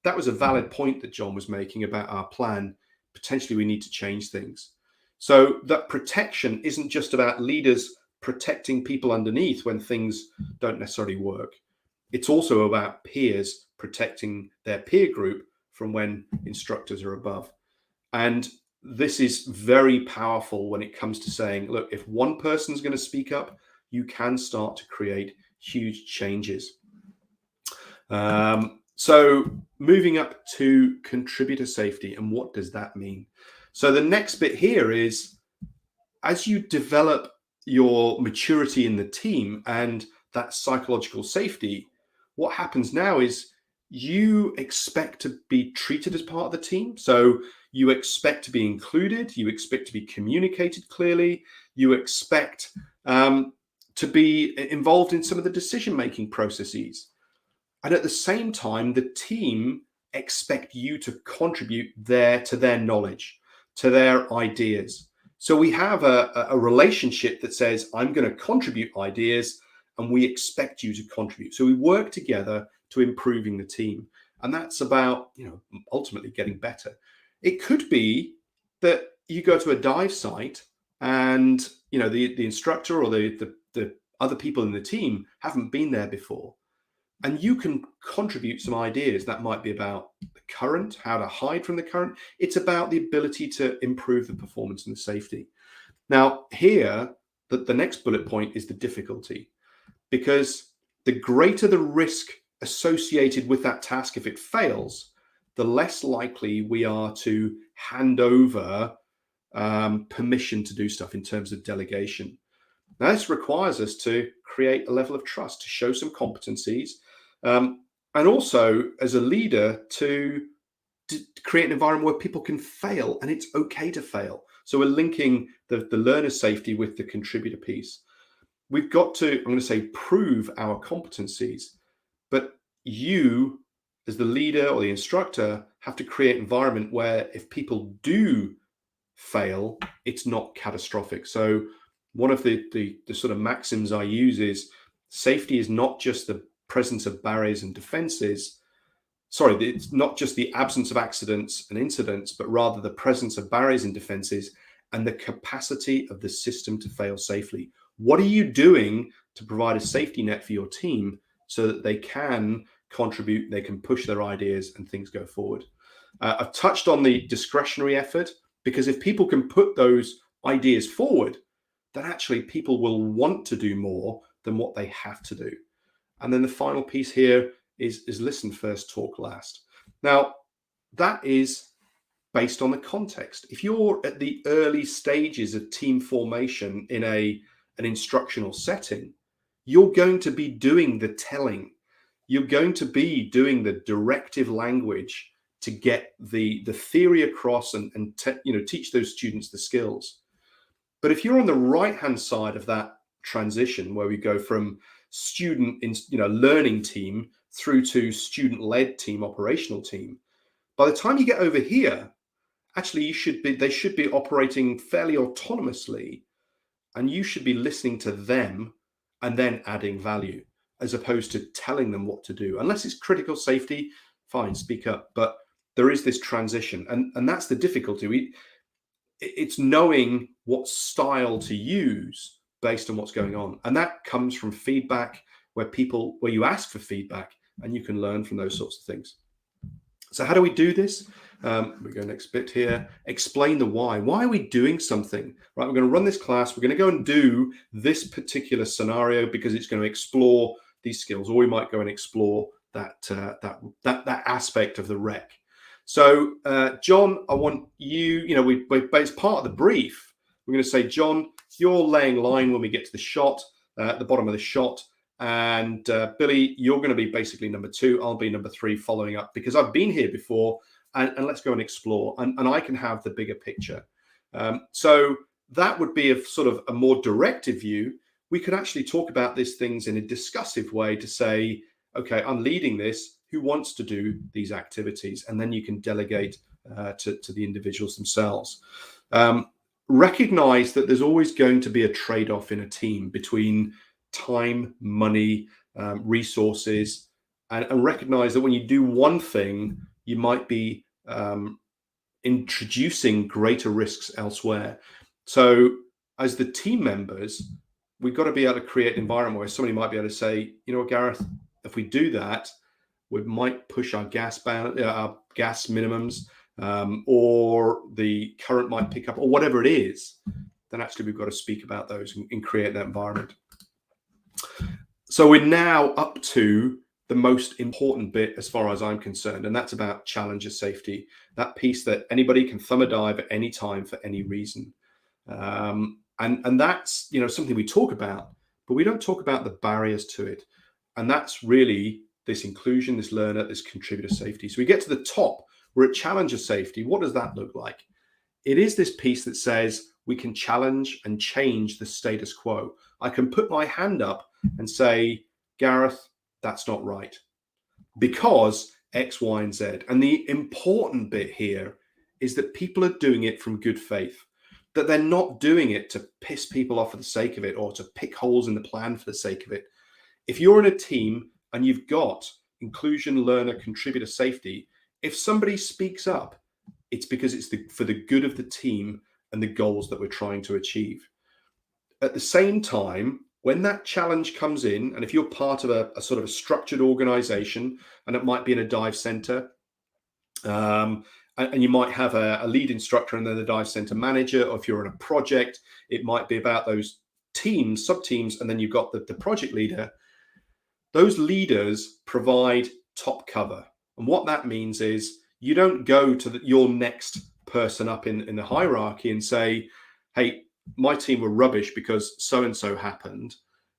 that was a valid point that John was making about our plan. Potentially we need to change things. So that protection isn't just about leaders protecting people underneath when things don't necessarily work. It's also about peers protecting their peer group from when instructors are above. And this is very powerful when it comes to saying, look, if one person's going to speak up, you can start to create huge changes. So moving up to contributor safety, and what does that mean? So the next bit here is, as you develop your maturity in the team and that psychological safety, what happens now is you expect to be treated as part of the team. So you expect to be included, you expect to be communicated clearly, you expect to be involved in some of the decision-making processes. And at the same time, the team expect you to contribute to their knowledge, to their ideas. So we have a relationship that says, I'm going to contribute ideas and we expect you to contribute. So we work together to improving the team. And that's about, ultimately getting better. It could be that you go to a dive site and, the instructor or the other people in the team haven't been there before. And you can contribute some ideas that might be about the current, how to hide from the current. It's about the ability to improve the performance and the safety. Now, here, the next bullet point is the difficulty, because the greater the risk associated with that task, if it fails, the less likely we are to hand over permission to do stuff in terms of delegation. Now, this requires us to create a level of trust, to show some competencies, and also as a leader to create an environment where people can fail and it's okay to fail. So we're linking the learner safety with the contributor piece. We've got to, I'm going to say, prove our competencies, but you as the leader or the instructor have to create an environment where if people do fail, it's not catastrophic. So one of the sort of maxims I use is safety is not just the presence of barriers and defenses. Sorry, it's not just the absence of accidents and incidents, but rather the presence of barriers and defenses and the capacity of the system to fail safely. What are you doing to provide a safety net for your team so that they can contribute, they can push their ideas and things go forward? I've touched on the discretionary effort, because if people can put those ideas forward, then actually people will want to do more than what they have to do. And then the final piece here is listen first, talk last. Now, that is based on the context. If you're at the early stages of team formation in an instructional setting, you're going to be doing the telling. You're going to be doing the directive language to get the theory across and teach those students the skills. But if you're on the right-hand side of that transition, where we go from student learning team through to student-led team, operational team, by the time you get over here, actually they should be operating fairly autonomously, and you should be listening to them and then adding value, as opposed to telling them what to do. Unless it's critical safety, fine, speak up. But there is this transition, and that's the difficulty. It's knowing what style to use based on what's going on. And that comes from feedback, where you ask for feedback and you can learn from those sorts of things. So how do we do this? We go next bit here. Explain the why. Why are we doing something? Right, we're going to run this class. We're going to go and do this particular scenario because it's going to explore these skills, or we might go and explore that aspect of the rec. So, John, I want you, it's part of the brief. We're going to say, John, you're laying line when we get to the shot, at the bottom of the shot. And Billy, you're going to be basically number 2. I'll be number 3 following up, because I've been here before, and let's go and explore. And I can have the bigger picture. So that would be a sort of a more directive view. We could actually talk about these things in a discussive way to say, okay, I'm leading this. Who wants to do these activities? And then you can delegate to the individuals themselves. recognize that there's always going to be a trade-off in a team between time, money, resources, and recognize that when you do one thing, you might be introducing greater risks elsewhere. So as the team members, we've got to be able to create an environment where somebody might be able to say, you know what, Gareth, if we do that, we might push our gas minimums, or the current might pick up, or whatever it is. Then actually we've got to speak about those and create that environment. So we're now up to the most important bit as far as I'm concerned, and that's about challenger safety, that piece that anybody can thumb a dive at any time for any reason. And that's, you know, something we talk about, but we don't talk about the barriers to it. And that's really this inclusion, this learner, this contributor safety. So we get to the top, we're at challenger safety. What does that look like? It is this piece that says we can challenge and change the status quo. I can put my hand up and say, Gareth, that's not right, because X, Y, and Z. And the important bit here is that people are doing it from good faith, that they're not doing it to piss people off for the sake of it or to pick holes in the plan for the sake of it. If you're in a team and you've got inclusion, learner, contributor safety, if somebody speaks up, it's because it's for the good of the team and the goals that we're trying to achieve. At the same time, when that challenge comes in, and if you're part of a sort of a structured organization, and it might be in a dive center, and you might have a lead instructor and then the dive center manager, or if you're in a project, it might be about those teams, sub-teams, and then you've got the project leader. Those leaders provide top cover. And what that means is you don't go to your next person up in the hierarchy and say, hey, my team were rubbish because so-and-so happened.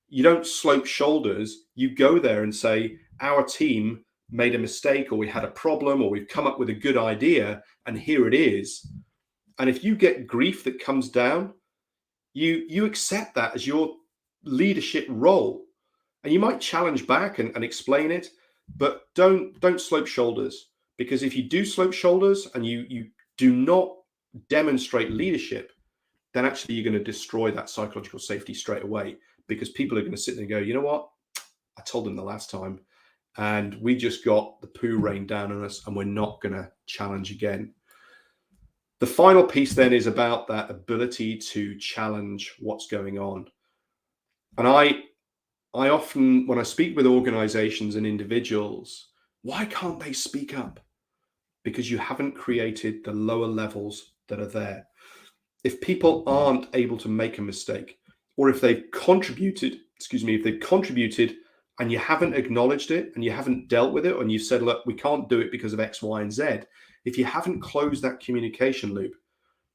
You don't slope shoulders. You go there and say, our team made a mistake, or we had a problem, or we've come up with a good idea, and here it is. And if you get grief that comes down, you accept that as your leadership role. And you might challenge back and explain it, but don't slope shoulders, because if you do slope shoulders and you do not demonstrate leadership, then actually you're going to destroy that psychological safety straight away, because people are going to sit there and go, you know what? I told them the last time and we just got the poo rained down on us, and we're not going to challenge again. The final piece then is about that ability to challenge what's going on. And I often, when I speak with organizations and individuals, why can't they speak up? Because you haven't created the lower levels that are there. If people aren't able to make a mistake, or if they've contributed, and you haven't acknowledged it and you haven't dealt with it, and you've said, look, we can't do it because of X, Y, and Z. If you haven't closed that communication loop,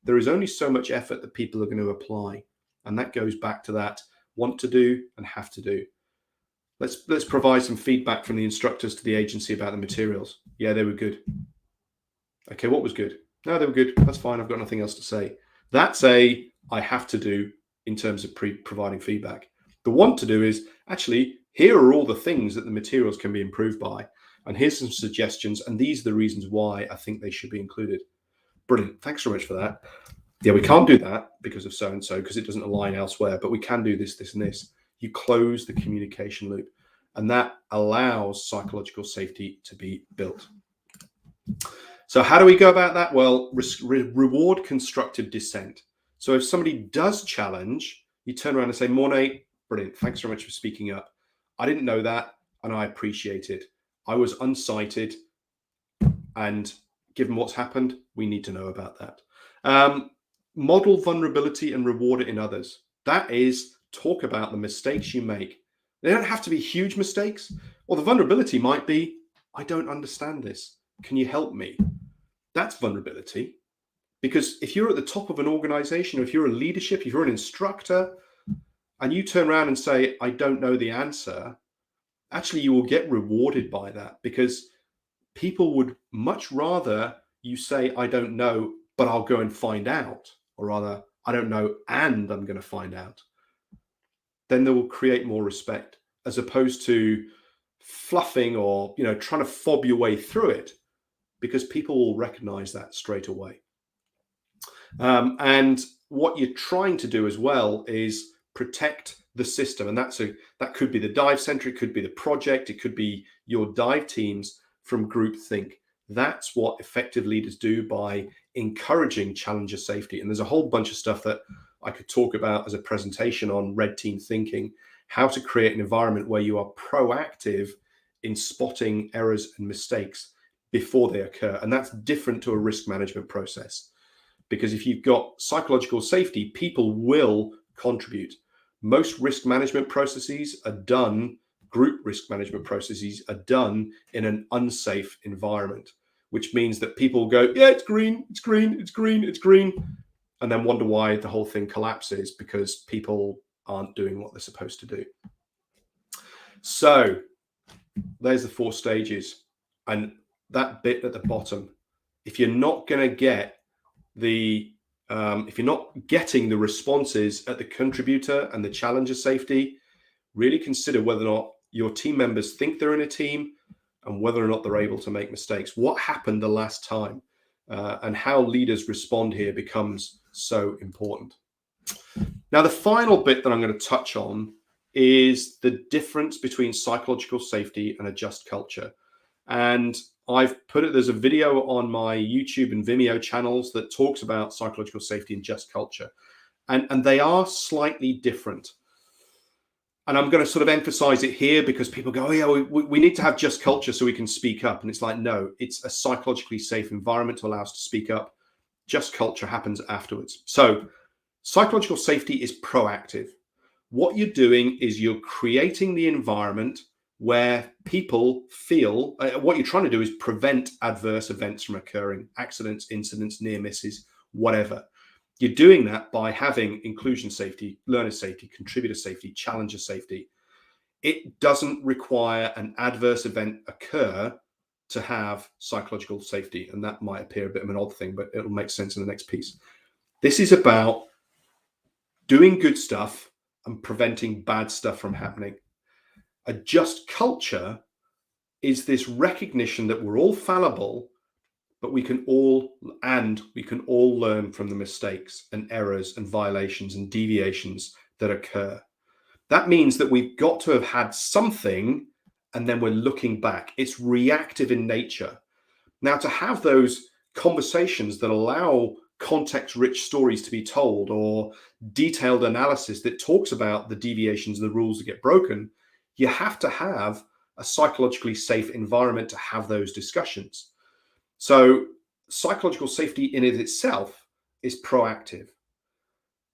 there is only so much effort that people are going to apply. And that goes back to that want to do and have to do. Let's provide some feedback from the instructors to the agency about the materials. Yeah, they were good. Okay, what was good? No, they were good. That's fine. I've got nothing else to say. That's I have to do in terms of providing feedback. The want to do is actually, here are all the things that the materials can be improved by. And here's some suggestions. And these are the reasons why I think they should be included. Brilliant. Thanks so much for that. Yeah, we can't do that because of so-and-so, because it doesn't align elsewhere, but we can do this, this, and this. You close the communication loop, and that allows psychological safety to be built. So how do we go about that? Well, reward constructive dissent. So if somebody does challenge, you turn around and say, Mornay, brilliant. Thanks very much for speaking up. I didn't know that, and I appreciate it. I was unsighted, and given what's happened, we need to know about that. Model vulnerability and reward it in others. That is, talk about the mistakes you make. They don't have to be huge mistakes, or the vulnerability might be, I don't understand this. Can you help me? That's vulnerability. Because if you're at the top of an organization, or if you're a leadership, if you're an instructor, and you turn around and say, I don't know the answer, actually you will get rewarded by that, because people would much rather you say, I don't know, but I'll go and find out, or rather, I don't know, and I'm going to find out. Then they will create more respect, as opposed to fluffing or, trying to fob your way through it, because people will recognize that straight away. And what you're trying to do as well is protect the system. And that could be the dive center, it could be the project, it could be your dive teams from groupthink. That's what effective leaders do by encouraging challenger safety. And there's a whole bunch of stuff that I could talk about as a presentation on red team thinking, how to create an environment where you are proactive in spotting errors and mistakes before they occur. And that's different to a risk management process. Because if you've got psychological safety, people will contribute. Most risk management processes are done, group risk management processes are done in an unsafe environment, which means that people go, yeah, it's green, it's green, it's green, it's green, and then wonder why the whole thing collapses because people aren't doing what they're supposed to do. So there's the 4 stages. And that bit at the bottom, if you're not going to get if you're not getting the responses at the contributor and the challenger safety, really consider whether or not your team members think they're in a team and whether or not they're able to make mistakes. What happened the last time and how leaders respond here becomes so important. Now, the final bit that I'm going to touch on is the difference between psychological safety and a just culture. And I've put it, there's a video on my YouTube and Vimeo channels that talks about psychological safety and just culture. And they are slightly different. And I'm going to sort of emphasize it here because people go, oh yeah, we need to have just culture so we can speak up. And it's like, no, it's a psychologically safe environment to allow us to speak up. Just culture happens afterwards. So psychological safety is proactive. What you're doing is you're creating the environment where people feel, what you're trying to do is prevent adverse events from occurring, accidents, incidents, near misses, whatever. You're doing that by having inclusion safety, learner safety, contributor safety, challenger safety. It doesn't require an adverse event occur to have psychological safety. And that might appear a bit of an odd thing, but it'll make sense in the next piece. This is about doing good stuff and preventing bad stuff from happening. A just culture is this recognition that we're all fallible, but we can all learn from the mistakes and errors and violations and deviations that occur. That means that we've got to have had something and then we're looking back. It's reactive in nature. Now, to have those conversations that allow context-rich stories to be told or detailed analysis that talks about the deviations and the rules that get broken, you have to have a psychologically safe environment to have those discussions. So psychological safety in it itself is proactive.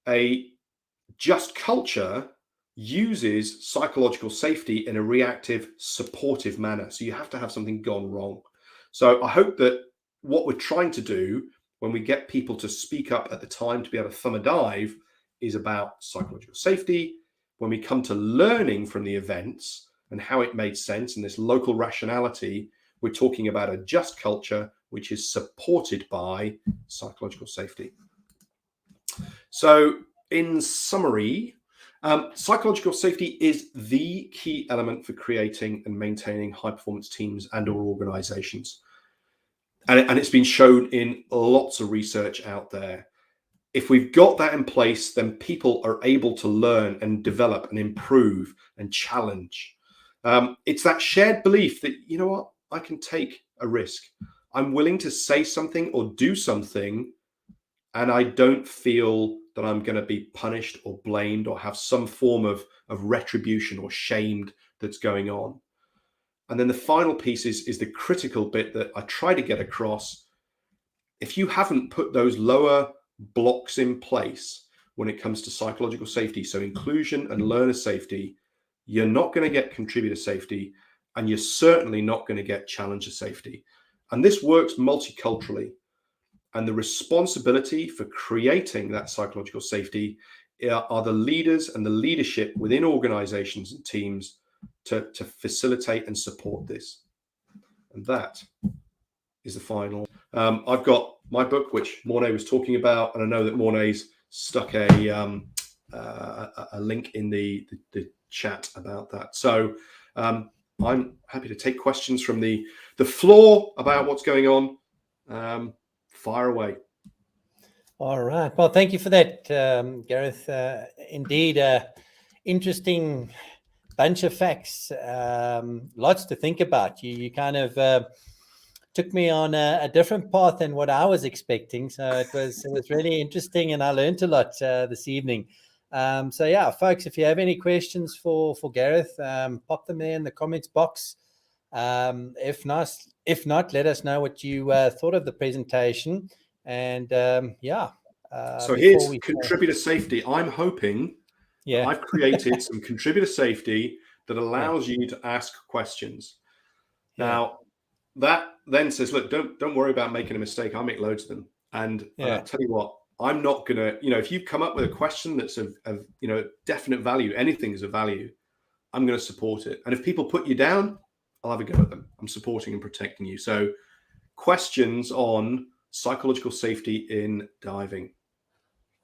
A just culture uses psychological safety in a reactive, supportive manner. So you have to have something gone wrong. So I hope that what we're trying to do when we get people to speak up at the time to be able to thumb a dive is about psychological safety. When we come to learning from the events and how it made sense and this local rationality, we're talking about a just culture, which is supported by psychological safety. So in summary, psychological safety is the key element for creating and maintaining high performance teams and or organizations. And it's been shown in lots of research out there. If we've got that in place, then people are able to learn and develop and improve and challenge. It's that shared belief that, you know what, I can take a risk. I'm willing to say something or do something, and I don't feel that I'm going to be punished or blamed or have some form of retribution or shamed that's going on. And then the final piece is the critical bit that I try to get across. If you haven't put those lower blocks in place when it comes to psychological safety, so inclusion and learner safety, you're not going to get contributor safety, and you're certainly not going to get challenger safety. And this works multiculturally. And the responsibility for creating that psychological safety are the leaders and the leadership within organizations and teams to facilitate and support this. And that is the final. I've got my book, which Mornay was talking about, and I know that Mornay's stuck a link in the chat about that. So I'm happy to take questions from the floor about what's going on. Fire away. All right. Well, thank you for that, Gareth. Indeed, interesting bunch of facts. Lots to think about. You kind of took me on a different path than what I was expecting. So it was really interesting, and I learned a lot this evening. So yeah, folks, if you have any questions for Gareth, pop them there in the comments box. If not, let us know what you thought of the presentation. And So before here's we contributor safety. I'm hoping that yeah I've created some contributor safety that yeah allows you to ask questions. yeah Now, that then says, look, don't worry about making a mistake. I make loads of them. And I yeah tell you what, I'm not going to, if you come up with a question that's of definite value, anything is of value, I'm going to support it. And if people put you down, I'll have a go at them. I'm supporting and protecting you. So questions on psychological safety in diving.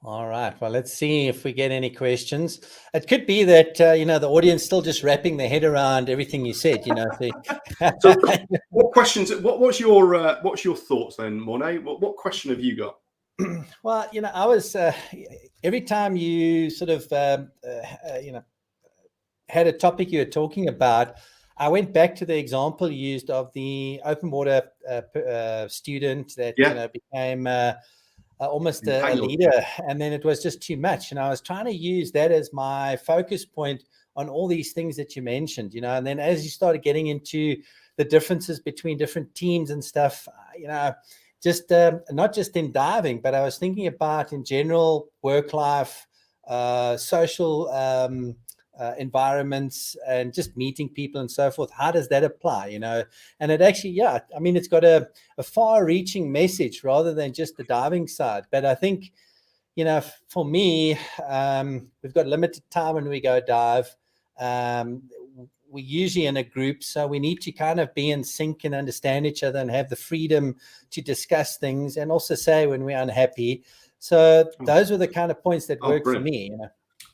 All right. Well, let's see if we get any questions. It could be that the audience still just wrapping their head around everything you said. So, what questions? What's your thoughts then, Mornay? What question have you got? Well, I was every time you sort of had a topic you were talking about, I went back to the example used of the open water student that became almost a leader, and then it was just too much. And I was trying to use that as my focus point on all these things that you mentioned, and then as you started getting into the differences between different teams and stuff, just not just in diving, but I was thinking about in general work life, social environments, and just meeting people and so forth. How does that apply? And it actually, it's got a far-reaching message rather than just the diving side. But I think, for me, we've got limited time when we go dive. We're usually in a group, so we need to kind of be in sync and understand each other and have the freedom to discuss things and also say when we're unhappy. So those were the kind of points that worked for me.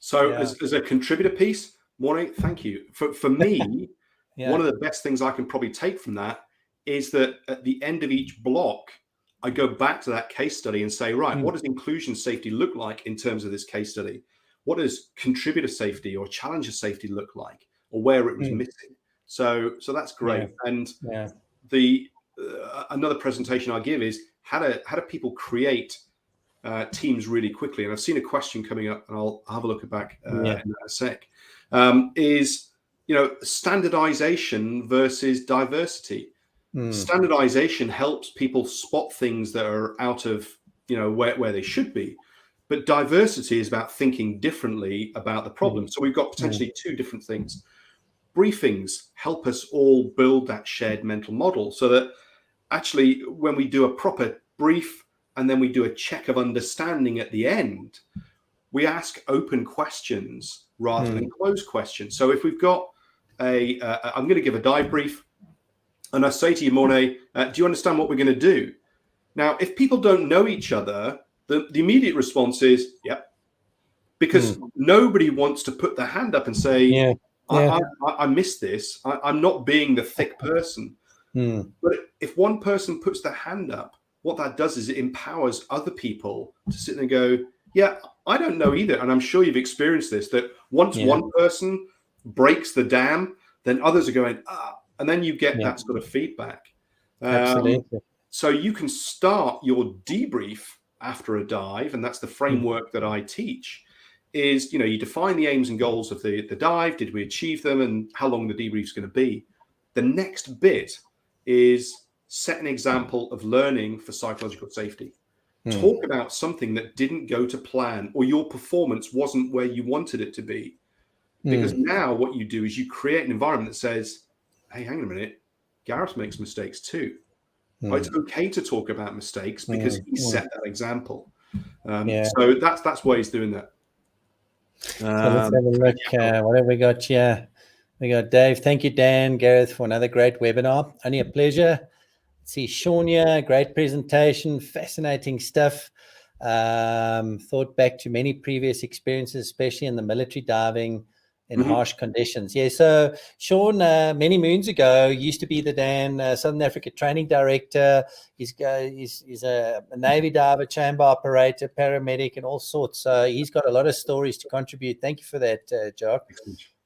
So as a contributor piece, Morning, thank you. For me, one of the best things I can probably take from that is that at the end of each block, I go back to that case study and say, right, what does inclusion safety look like in terms of this case study? What does contributor safety or challenger safety look like, or where it was missing? So that's great. And the another presentation I give is how do people create teams really quickly? And I've seen a question coming up, and I'll have a look back in a sec. Is standardization versus diversity. Standardization helps people spot things that are out of where they should be, but diversity is about thinking differently about the problem. So we've got potentially two different things. Briefings help us all build that shared mental model, so that actually when we do a proper brief and then we do a check of understanding at the end, we ask open questions rather than closed questions. So if we've got I'm going to give a dive brief, and I say to you, Mornay, do you understand what we're going to do? Now, if people don't know each other, the immediate response is, yep, because nobody wants to put their hand up and say, I missed this. I'm not being the thick person. But if one person puts their hand up, what that does is it empowers other people to sit there and go, yeah, I don't know either. And I'm sure you've experienced this, that once one person breaks the dam, then others are going, and then you get that sort of feedback. Absolutely. So you can start your debrief after a dive, and that's the framework that I teach, is, you define the aims and goals of the dive. Did we achieve them, and how long the debrief is going to be? The next bit is set an example of learning for psychological safety. Talk about something that didn't go to plan, or your performance wasn't where you wanted it to be. Because now what you do is you create an environment that says, hey, hang on a minute, Gareth makes mistakes too. It's okay to talk about mistakes because he set that example. So that's why he's doing that. So let's have a look. What have we got here? We got Dave. Thank you, Dan, Gareth, for another great webinar. Only a pleasure. Let's see, Sean here. Great presentation. Fascinating stuff. Thought back to many previous experiences, especially in the military diving. in harsh conditions. Yeah, so Sean, many moons ago, used to be the Southern Africa training director. He's a Navy diver, chamber operator, paramedic, and all sorts. So he's got a lot of stories to contribute. Thank you for that, Jock.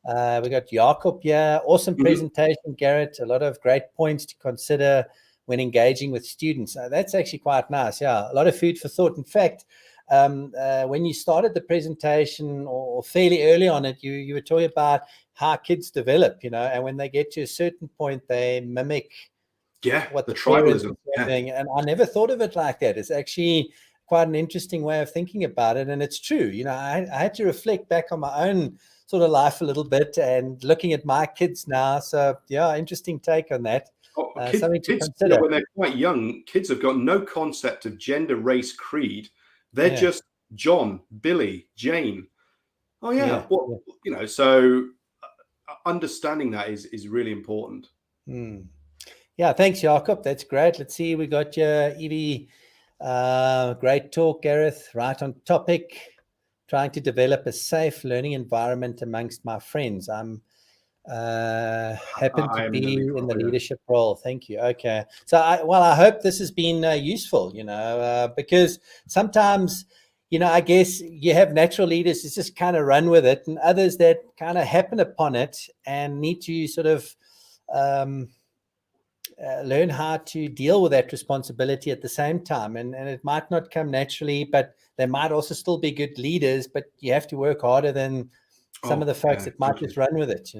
We got Jakob here. Awesome presentation, Garrett. A lot of great points to consider when engaging with students. That's actually quite nice. Yeah, a lot of food for thought. In fact, when you started the presentation or fairly early on it, you were talking about how kids develop, and when they get to a certain point, they mimic what the tribalism are doing. And I never thought of it like that. It's actually quite an interesting way of thinking about it. And it's true. I had to reflect back on my own sort of life a little bit and looking at my kids now. So yeah, interesting take on that. Something to consider. When they're quite young, kids have got no concept of gender, race, creed. They're just John, Billy, Jane. Oh yeah. So understanding that is really important. Yeah, thanks, Jakob. That's great. Let's see, we got your Evie. Great talk, Gareth. Right on topic. Trying to develop a safe learning environment amongst my friends. I'm happen to be in the leadership role. Thank you. Okay. So I hope this has been useful, because sometimes, I guess you have natural leaders who just kind of run with it, and others that kind of happen upon it and need to sort of learn how to deal with that responsibility at the same time. And it might not come naturally, but they might also still be good leaders, but you have to work harder than some of the folks that might just run with it,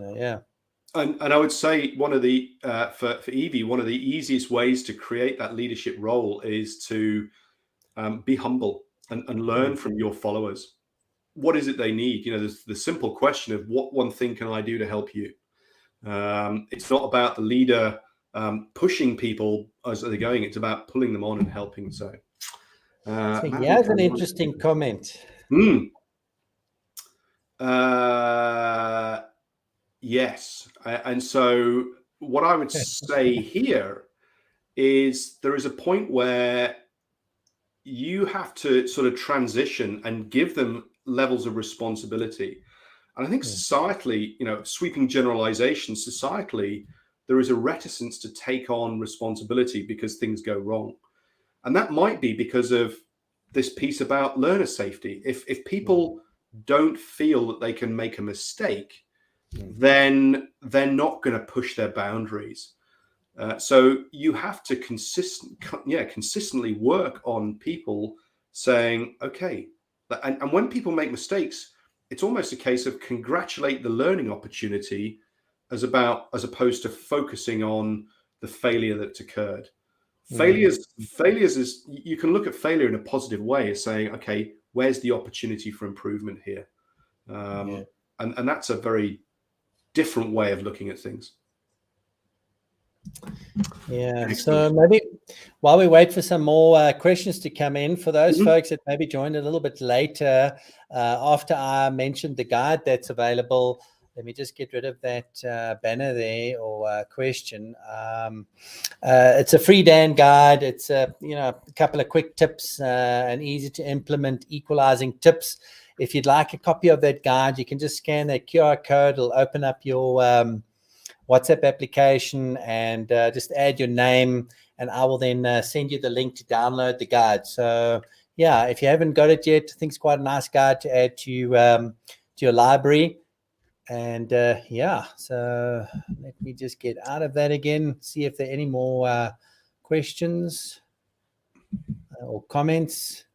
And I would say one of the for Evie, one of the easiest ways to create that leadership role is to be humble and learn from your followers. What is it they need? There's the simple question of what one thing can I do to help you? It's not about the leader pushing people as they're going. It's about pulling them on and helping. So here's an interesting comment. Yes. And so what I would say here is there is a point where you have to sort of transition and give them levels of responsibility. And I think societally, sweeping generalization, societally, there is a reticence to take on responsibility because things go wrong. And that might be because of this piece about learner safety. If people don't feel that they can make a mistake, then they're not going to push their boundaries. So you have to consistently work on people saying, okay, and when people make mistakes, it's almost a case of congratulate the learning opportunity as opposed to focusing on the failure that's occurred. Failures is, you can look at failure in a positive way as saying, okay, where's the opportunity for improvement here? And that's a very different way of looking at things. Yeah. So maybe while we wait for some more questions to come in, for those folks that maybe joined a little bit later, after I mentioned the guide that's available, let me just get rid of that banner there or question. It's a free Dan guide. It's a couple of quick tips and easy to implement equalizing tips. If you'd like a copy of that guide, you can just scan that QR code. It'll open up your WhatsApp application and just add your name, and I will then send you the link to download the guide. So yeah, if you haven't got it yet, I think it's quite a nice guide to add to your library. And so let me just get out of that again, see if there are any more questions or comments.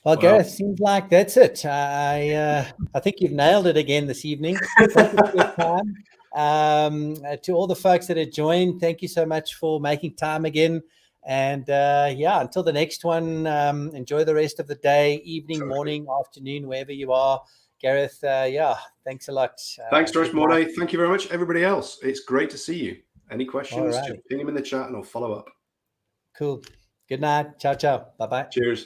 Well, Gareth, seems like that's it. I think you've nailed it again this evening. Thank you for your time. To all the folks that have joined, thank you so much for making time again. And until the next one, enjoy the rest of the day, evening, morning, afternoon, wherever you are. Gareth, thanks a lot. Thanks, Doris Mornay. Thank you very much, everybody else. It's great to see you. Any questions, just ping them in the chat and I'll follow up. Cool. Good night. Ciao, ciao. Bye-bye. Cheers.